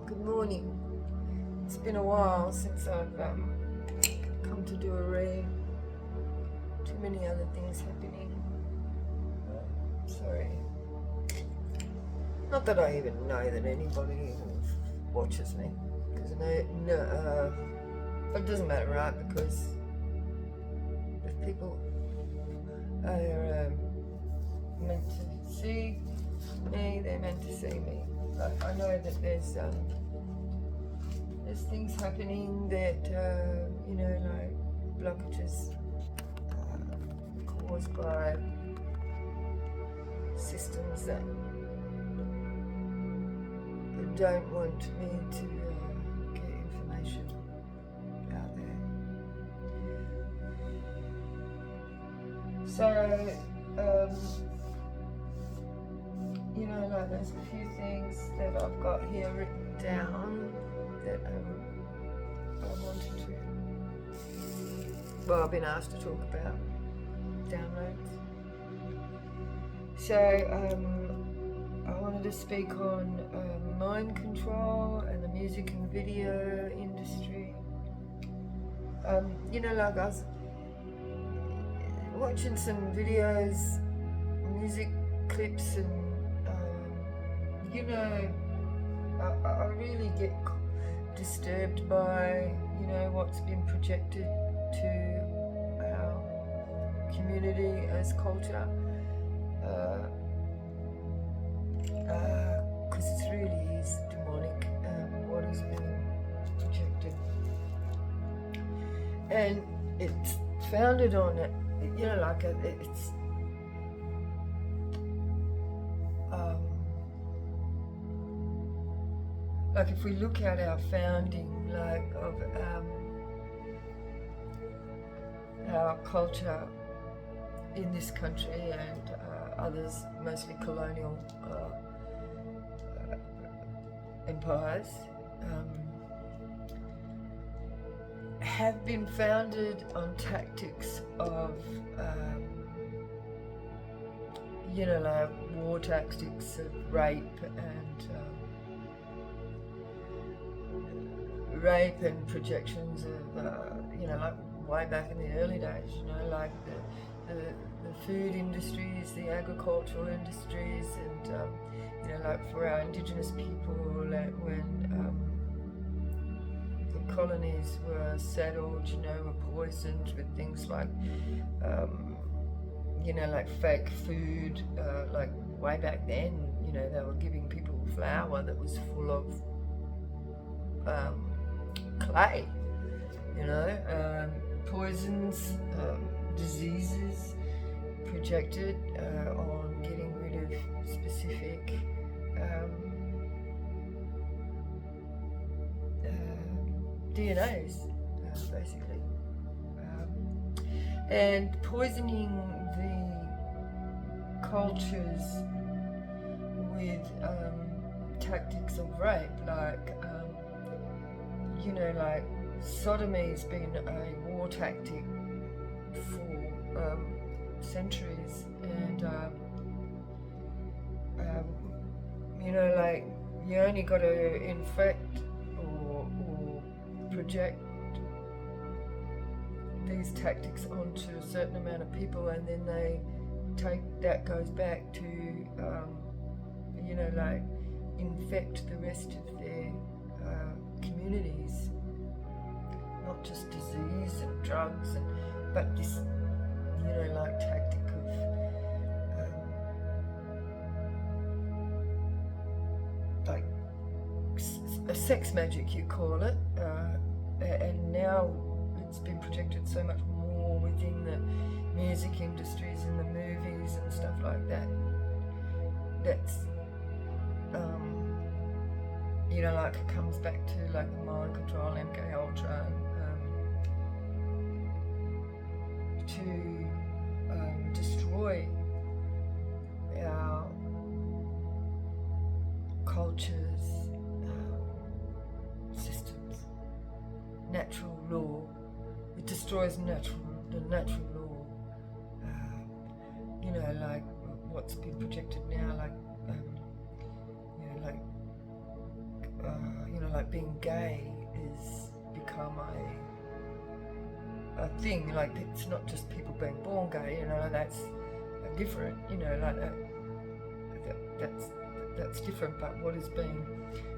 Good morning. It's been a while since I've come to do a read. Too many other things happening. Sorry. Not that I even know that anybody even watches me, because it doesn't matter, right? Because if people are meant to see me, they're meant to see me. But I know that there's things happening that like blockages caused by systems that don't want me to get information out there. So like there's a few things that I've got here written down that I wanted to, I've been asked to talk about downloads. So I wanted to speak on mind control and the music and video industry. Like I was watching some videos, music clips, and I really get disturbed by what's been projected to our community as culture, because it really is demonic, what is being projected, and it's founded on it. It's like if we look at our founding, of our culture in this country and others, mostly colonial empires, have been founded on tactics of like war tactics of rape and projections of like way back in the early days, like the food industries, the agricultural industries, and like for our indigenous people, like when the colonies were settled, were poisoned with things like like fake food, like way back then, they were giving people flour that was full of clay, poisons, diseases projected on getting rid of specific DNAs, basically, and poisoning the cultures with tactics of rape, like like sodomy's been a war tactic for centuries, and like you only got to infect or project these tactics onto a certain amount of people, and then that goes back to like infect the rest of their communities, not just disease and drugs, but this like tactic of like sex magic, you call it, and now it's been projected so much more within the music industries and the movies and stuff like that. That's like it comes back to like the mind control, MK Ultra, to destroy our cultures, systems, natural law. It destroys the natural law. Like what's been projected now, like being gay is become a thing. Like, it's not just people being born gay, you know, that's different, you know, like that's different. But what is being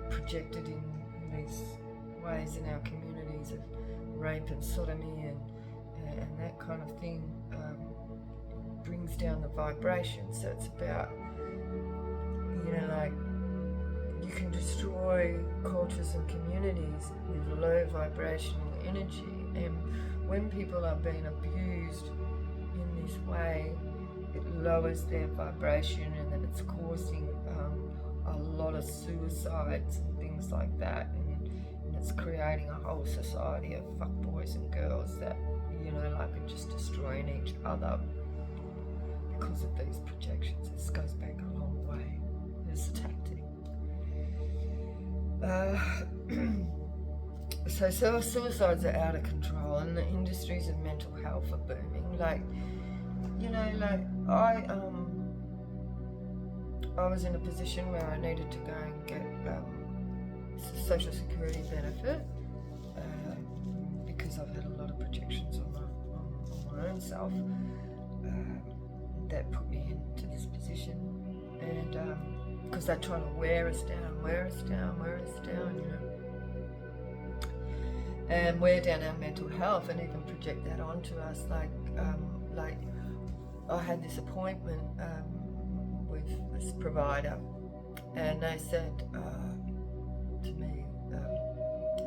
projected in these ways in our communities of rape and sodomy and that kind of thing brings down the vibration. So it's about, you know, like, you can destroy cultures and communities with low vibrational energy, and when people are being abused in this way, it lowers their vibration, and then it's causing a lot of suicides and things like that, and it's creating a whole society of fuckboys and girls that, you know, like, are just destroying each other because of these projections. This goes back a long way. It's a tactic. So suicides are out of control, and the industries of mental health are booming. Like, you know, like, I was in a position where I needed to go and get social security benefit because I've had a lot of projections on my own self that put me into this position, and because they're trying to wear us down, you know, and wear down our mental health, and even project that onto us. Like I had this appointment with this provider, and they said to me,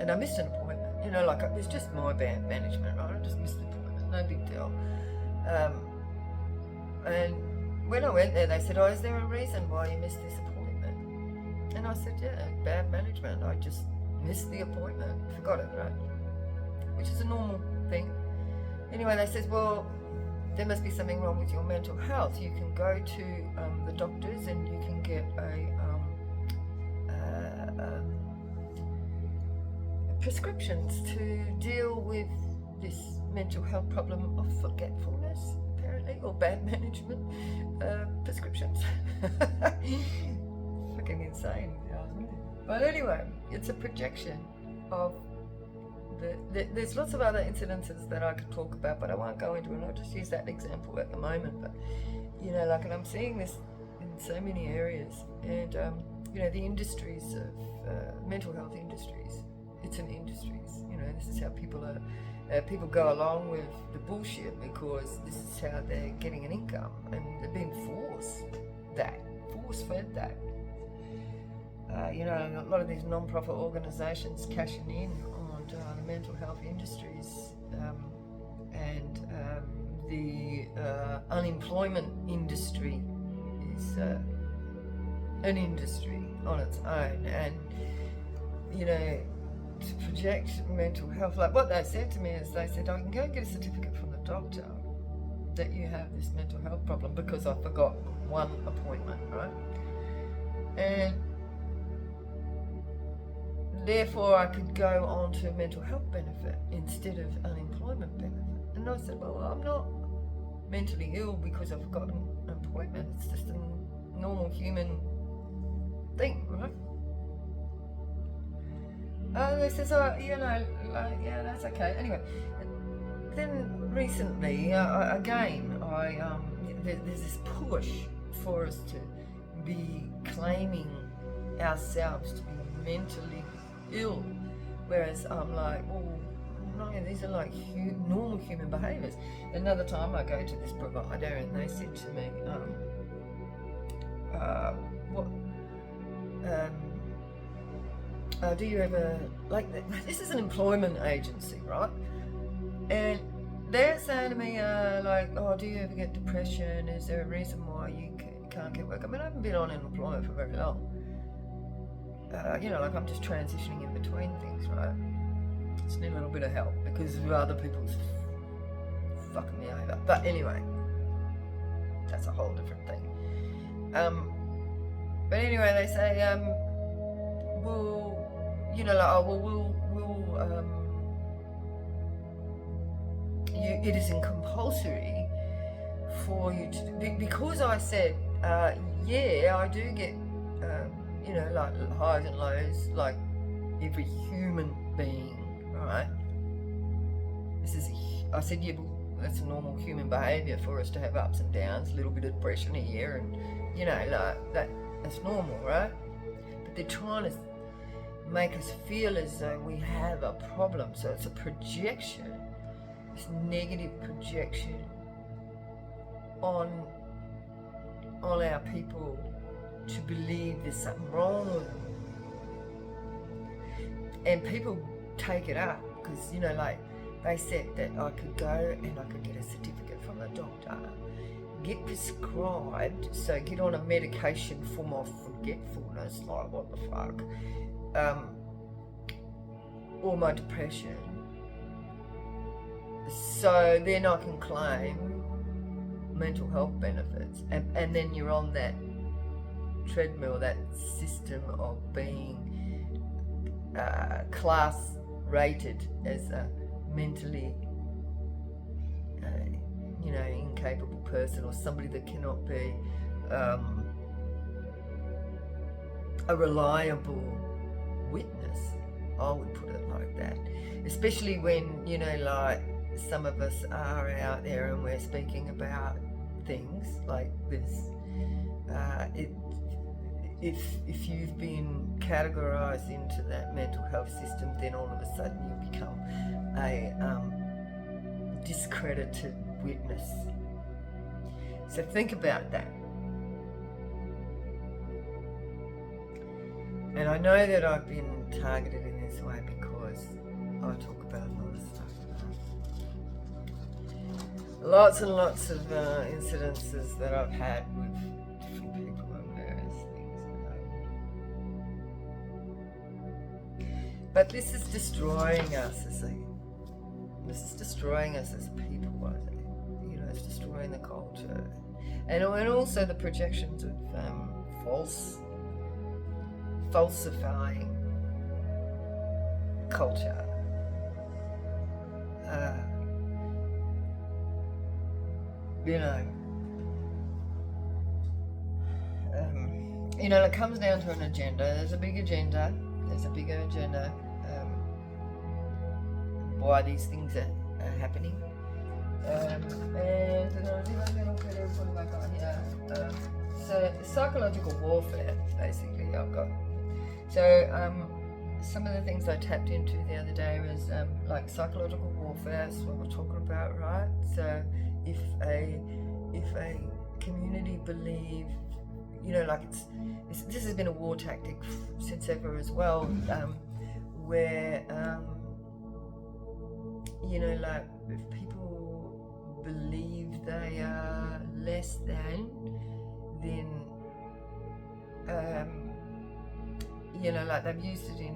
and I missed an appointment, you know, like, it was just my bad management, right? I just missed the appointment, no big deal. And when I went there, they said, "Oh, is there a reason why you missed this appointment?" And I said, "Yeah, bad management. I just missed the appointment, forgot it, right?" Which is a normal thing. Anyway, they said, "Well, there must be something wrong with your mental health. You can go to the doctors and you can get prescriptions to deal with this mental health problem of forgetfulness, apparently, or bad management prescriptions." Fucking insane, isn't it? But anyway, it's a projection of there's lots of other incidences that I could talk about, but I won't go into it. I'll just use that example at the moment. But, you know, like, and I'm seeing this in so many areas, and you know, the industries of mental health industries. It's an industries. You know, this is how people are. People go along with the bullshit because this is how they're getting an income, and they're being force-fed that. You know, a lot of these non-profit organisations cashing in on the mental health industries, and the unemployment industry is an industry on its own, and, you know, to project mental health, like, what they said to me is, they said, "I can go and get a certificate from the doctor that you have this mental health problem because I forgot one appointment, right? And therefore I could go on to mental health benefit instead of unemployment benefit." And I said, "Well, I'm not mentally ill because I've got an appointment. It's just a normal human thing, right?" They says, "Oh, you know, like, yeah, that's okay." Anyway, then recently, there's this push for us to be claiming ourselves to be mentally ill, whereas I'm like, well, no, these are like normal human behaviours. Another time I go to this provider and they said to me, do you ever, like, this is an employment agency, right? And they're saying to me, like, "Oh, do you ever get depression? Is there a reason why you can't get work?" I mean, I haven't been on unemployment for very long. You know, like, I'm just transitioning in between things, right? Just need a little bit of help because of other people's fucking me over. But anyway, that's a whole different thing. But anyway, they say, well, you know, like, "Oh, well, it isn't compulsory for you to," because I said, yeah, I do get, you know, like, highs and lows, like every human being, right? I said, yeah, well, that's a normal human behaviour for us to have ups and downs, a little bit of depression here, and that's normal, right? But they're trying to make us feel as though we have a problem. So it's a projection, this negative projection on our people to believe there's something wrong with them. And people take it up because, they said that I could go and I could get a certificate from the doctor, get prescribed, so get on a medication for my forgetfulness, like what the fuck, or my depression. So then I can claim mental health benefits, and then you're on that treadmill, that system of being class rated as a mentally incapable person, or somebody that cannot be a reliable witness. I would put it like that, especially when some of us are out there and we're speaking about things like this. If you've been categorised into that mental health system, then all of a sudden you become a discredited witness. So think about that. And I know that I've been targeted in this way because I talk about a lot of stuff. Lots and lots of incidences that I've had with different people and various things. But this is destroying us as people, I think. It's destroying the culture. And also the projections of falsifying culture. It comes down to an agenda. There's a bigger agenda. Why these things are happening. So psychological warfare, basically, I've got. So some of the things I tapped into the other day was like psychological warfare. That's what we're talking about, right? So if a community believe, this has been a war tactic since ever as well, where if people believe they are less than, then they've used it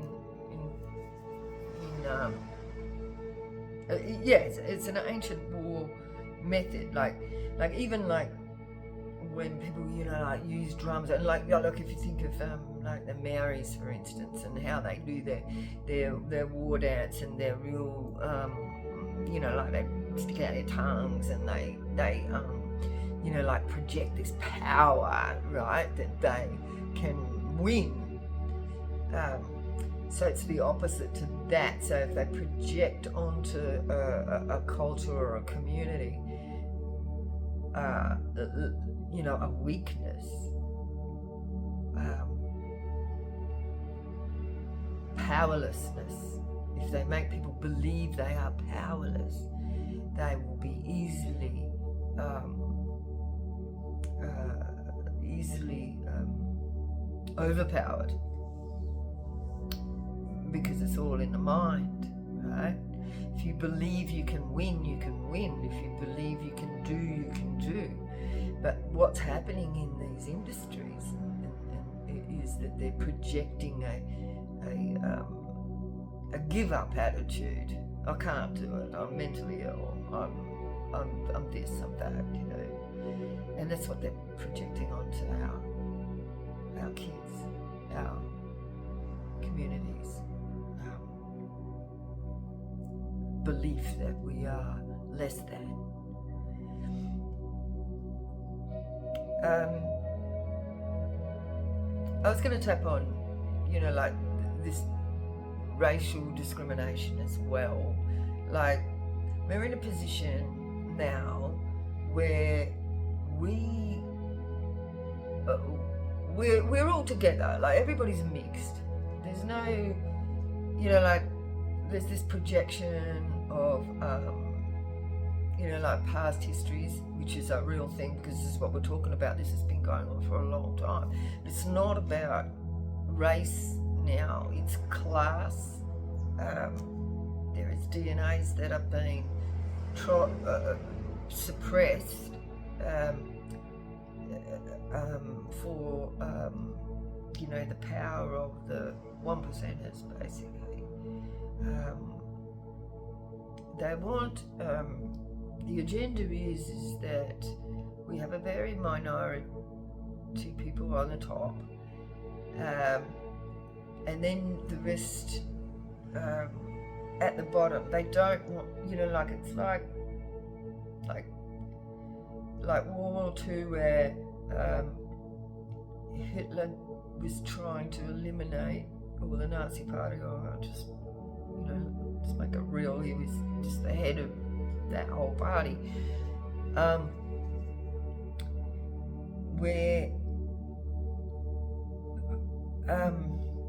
it's an ancient war method, like even when people use drums, and look, if you think of the Maoris, for instance, and how they do their war dance, and they're real they stick out their tongues, and they project this power, right, that they can win. So it's the opposite to that. So if they project onto a culture or a community a weakness, powerlessness, if they make people believe they are powerless, they will be easily overpowered, because it's all in the mind, right? If you believe you can win, you can win. If you believe you can do, you can do. But what's happening in these industries is that they're projecting a give-up attitude. I can't do it. I'm mentally ill. I'm this. I'm that. And that's what they're projecting onto our kids, our communities. Belief that we are less than. I was going to tap on, this racial discrimination as well. Like, we're in a position now where we're all together, like everybody's mixed. There's no, like, there's this projection of like past histories, which is a real thing, because this is what we're talking about. This has been going on for a long time. It's not about race now, it's class. There is DNAs that are being suppressed for the power of the 1%ers, basically. They want the agenda is that we have a very minority people on the top, and then the rest at the bottom. They don't want, like, it's like World War II, where Hitler was trying to eliminate, or the Nazi Party, or just make it real, he was just the head of that whole party, where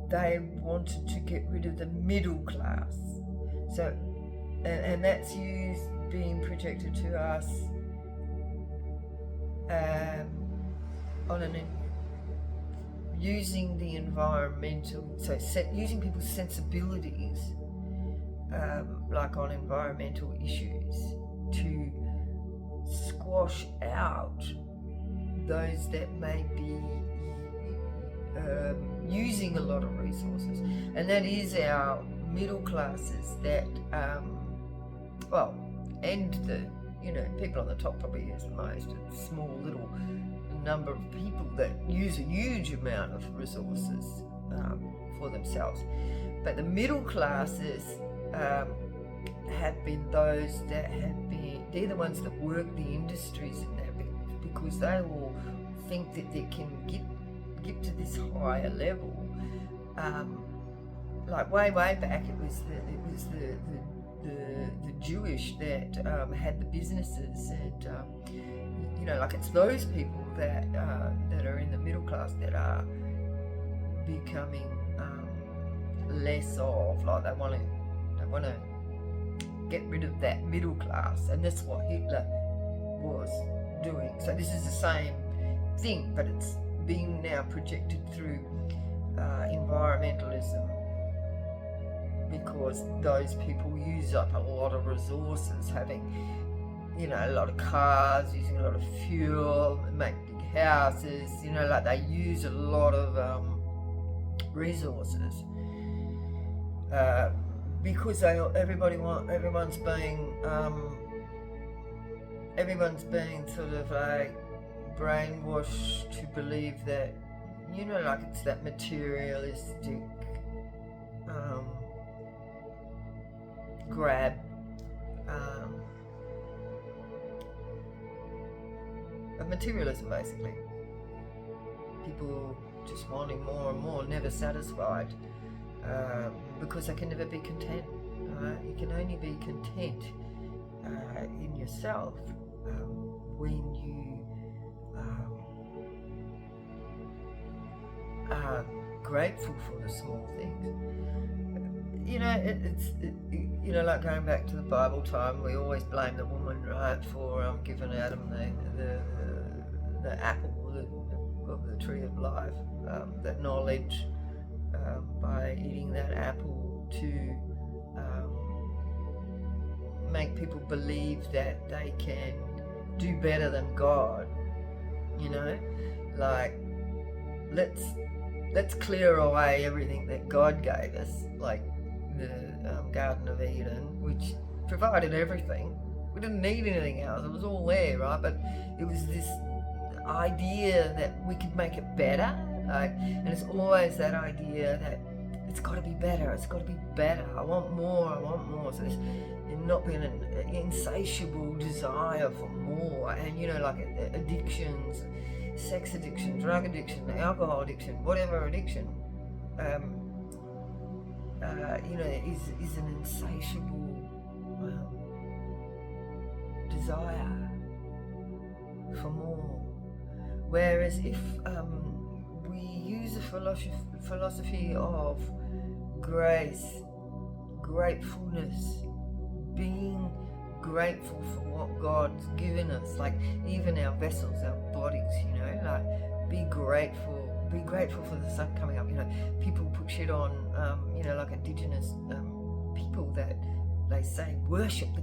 they wanted to get rid of the middle class. So, and that's being projected to us using the environmental, using people's sensibilities, like on environmental issues, to squash out those that may be using a lot of resources, and that is our middle classes that, and the people on the top probably use the most. It's a small little number of people that use a huge amount of resources for themselves, but the middle classes have been those that they're the ones that work the industries in that, because they will think that they can get to this higher level. Like way back, it was the Jewish that had the businesses, and like, it's those people that are in the middle class that are becoming less of, like, they want to get rid of that middle class, and that's what Hitler was doing. So this is the same thing, but it's being now projected through environmentalism, because those people use up a lot of resources, having a lot of cars, using a lot of fuel, make big houses, like, they use a lot of resources, because everyone's being sort of like brainwashed to believe that, like, it's that materialistic grab, of materialism, basically. People just wanting more and more, never satisfied, because they can never be content. You can only be content in yourself when you are grateful for the small things. Like, going back to the Bible time, we always blame the woman, right, for giving Adam the apple of the tree of life, that knowledge, by eating that apple, to make people believe that they can do better than God. Like, let's clear away everything that God gave us, like the Garden of Eden, which provided everything. We didn't need anything else. It was all there, right? But it was this idea that we could make it better, and it's always that idea that it's got to be better. It's got to be better. I want more. So there's not been an insatiable desire for more, and like addictions, sex addiction, drug addiction, alcohol addiction, whatever addiction. is an insatiable desire for more. Whereas if we use a philosophy of grace, gratefulness, being grateful for what God's given us, like even our vessels, our bodies, like be grateful for the sun coming up. People put shit on, like Indigenous people that they say worship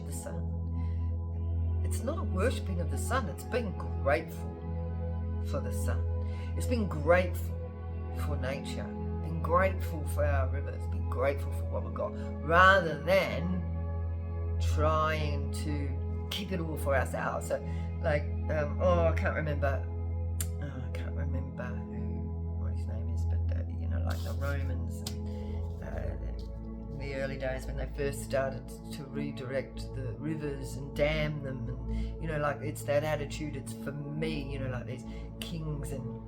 the sun. It's not a worshipping of the sun, it's being grateful for the sun. It's being grateful for nature, being grateful for our rivers, being grateful for what we've got, rather than trying to keep it all for ourselves. So like, I can't remember what his name is, but like the Romans, in the early days when they first started to redirect the rivers and dam them, and like it's that attitude. It's for me, like these kings and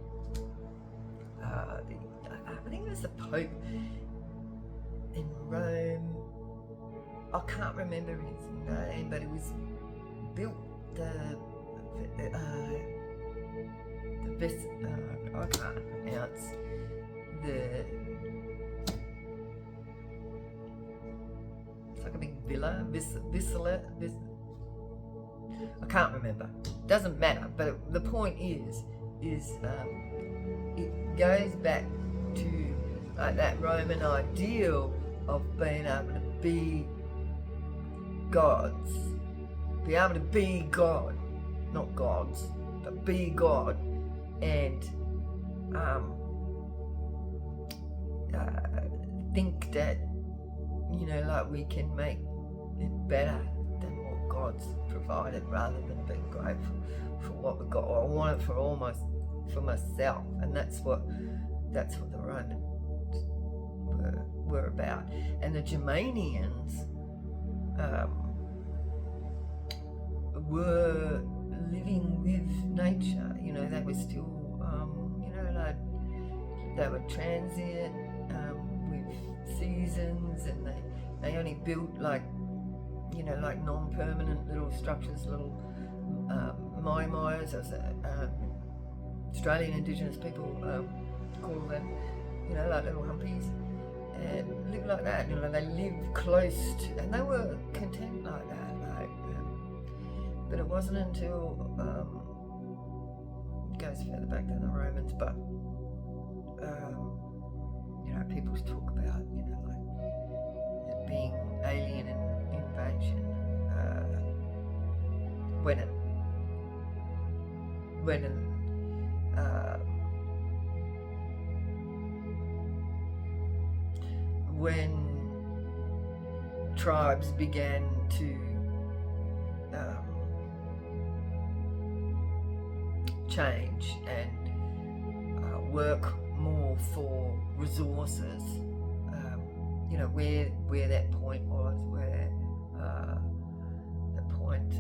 I think it was the Pope in Rome. I can't remember his name, but it was built the best. I can't pronounce it's like a big villa, I can't remember. Doesn't matter. But the point is it goes back to like that Roman ideal of being able to be gods, be able to be God, not gods, but be God, and think that like we can make it better than what God's provided, rather than being grateful for what we've got. Or I want it for myself, and that's what the Romans were about. And the Germanians were living with nature. They were still like they were transient with seasons, and they only built like like non-permanent little structures, little mai-mais, as Australian Indigenous people call them, like little humpies, and live like that. They live close to, and they were content like that. But it wasn't until it goes further back than the Romans, but people talk about like it being alien and invasion when tribes began to change and work more for resources, where that point was, where the point